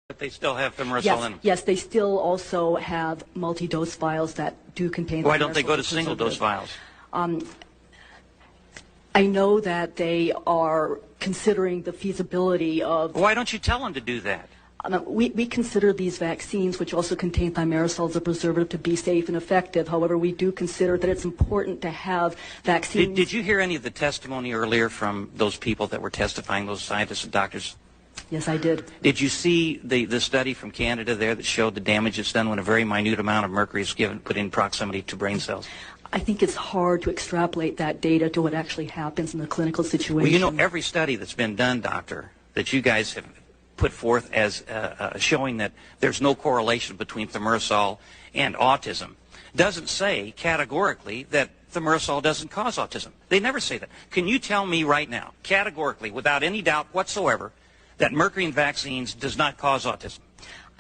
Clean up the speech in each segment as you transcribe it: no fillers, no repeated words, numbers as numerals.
But they still have thimerosal Yes, in them. yes, they still also have multi-dose vials that do contain. Why don't they go to single-dose vials? I know that they are considering the feasibility of. Why don't you tell them to do that? We consider these vaccines, which also contain thimerosal as a preservative, to be safe and effective. However, we do consider that it's important to have vaccines. Did you hear any of the testimony earlier from those people that were testifying, those scientists and doctors? Yes, I did. Did you see the study from Canada there that showed the damage that's done when a very minute amount of mercury is put in proximity to brain cells? I think it's hard to extrapolate that data to what actually happens in the clinical situation. Well, you know, every study that's been done, Doctor, that you guys have put forth as showing that there's no correlation between thimerosal and autism doesn't say categorically that thimerosal doesn't cause autism. They never say that. Can you tell me right now, categorically, without any doubt whatsoever, that mercury in vaccines does not cause autism?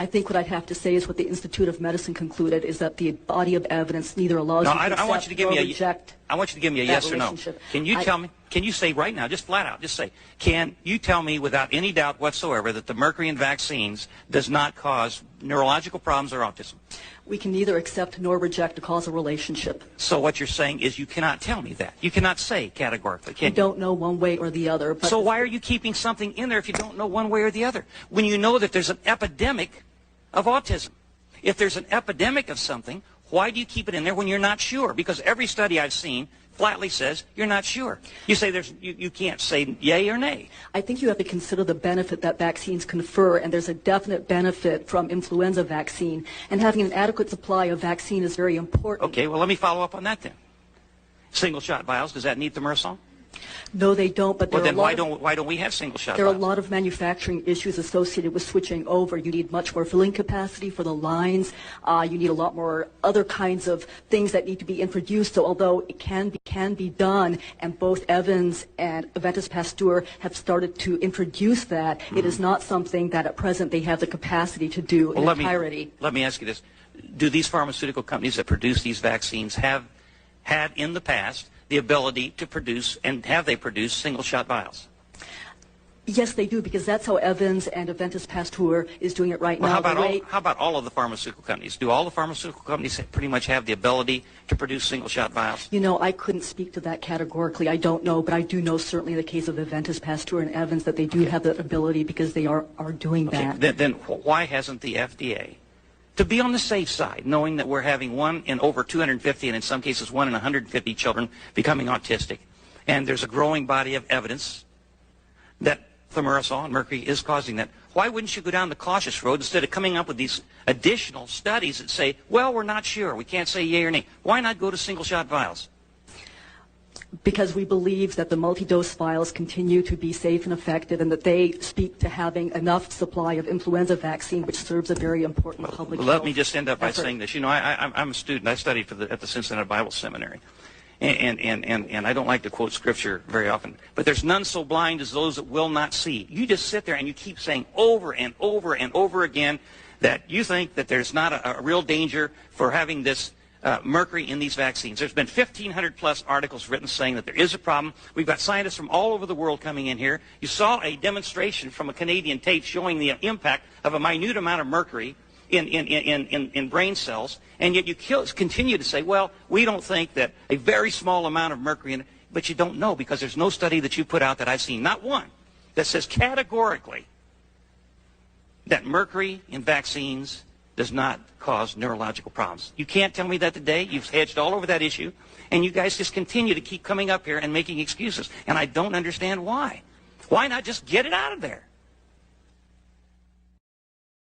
I think what I'd have to say is what the Institute of Medicine concluded is that the body of evidence neither allows you to accept nor reject. I want you to give me a yes or no. Can you tell me, can you say right now, just flat out, just say, can you tell me without any doubt whatsoever that the mercury in vaccines does not cause neurological problems or autism? We can neither accept nor reject a causal relationship. So what you're saying is you cannot tell me that. You cannot say categorically, can you? I don't know one way or the other. But so why are you keeping something in there if you don't know one way or the other? When you know that there's an epidemic of autism. If there's an epidemic of something, why do you keep it in there when you're not sure? Because every study I've seen flatly says you're not sure. You say you can't say yay or nay. I think you have to consider the benefit that vaccines confer, and there's a definite benefit from influenza vaccine, and having an adequate supply of vaccine is very important. Okay, well, let me follow up on that then. Single shot vials, does that need thimerosal? No, they don't. But well, then why don't we have single shot There vials? are a lot of manufacturing issues associated with switching over. You need much more filling capacity for the lines. You need a lot more other kinds of things that need to be introduced. So although it can be done, and both Evans and Aventis Pasteur have started to introduce that, it is not something that at present they have the capacity to do in entirety. Let me ask you this. Do these pharmaceutical companies that produce these vaccines have had in the past the ability to produce, and have they produced single-shot vials? Yes, they do, because that's how Evans and Aventis Pasteur is doing it right now. How about all of the pharmaceutical companies? Do all the pharmaceutical companies pretty much have the ability to produce single-shot vials? You know, I couldn't speak to that categorically. I don't know, but I do know certainly in the case of Aventis Pasteur and Evans that they do have that ability because they are doing that. Then why hasn't the FDA, to be on the safe side, knowing that we're having 1 in over 250 and in some cases 1 in 150 children becoming autistic, and there's a growing body of evidence that thimerosal and mercury is causing that, why wouldn't you go down the cautious road instead of coming up with these additional studies that say, well, we're not sure, we can't say yay or nay? Why not go to single-shot vials? Because we believe that the multi-dose vials continue to be safe and effective, and that they speak to having enough supply of influenza vaccine, which serves a very important public health Let me just end up by effort. saying this. You know, I'm a student. I studied at the Cincinnati Bible Seminary. And I don't like to quote scripture very often, but there's none so blind as those that will not see. You just sit there and you keep saying over and over and over again that you think that there's not a real danger for having this mercury in these vaccines. There's been 1,500 plus articles written saying that there is a problem. We've got scientists from all over the world coming in here. You saw a demonstration from a Canadian tape showing the impact of a minute amount of mercury in brain cells, and yet you continue to say, well, we don't think that a very small amount of mercury in it, but you don't know because there's no study that you put out that I've seen, not one, that says categorically that mercury in vaccines does not cause neurological problems. You can't tell me that today. You've hedged all over that issue, and you guys just continue to keep coming up here and making excuses, and I don't understand why. Why not just get it out of there?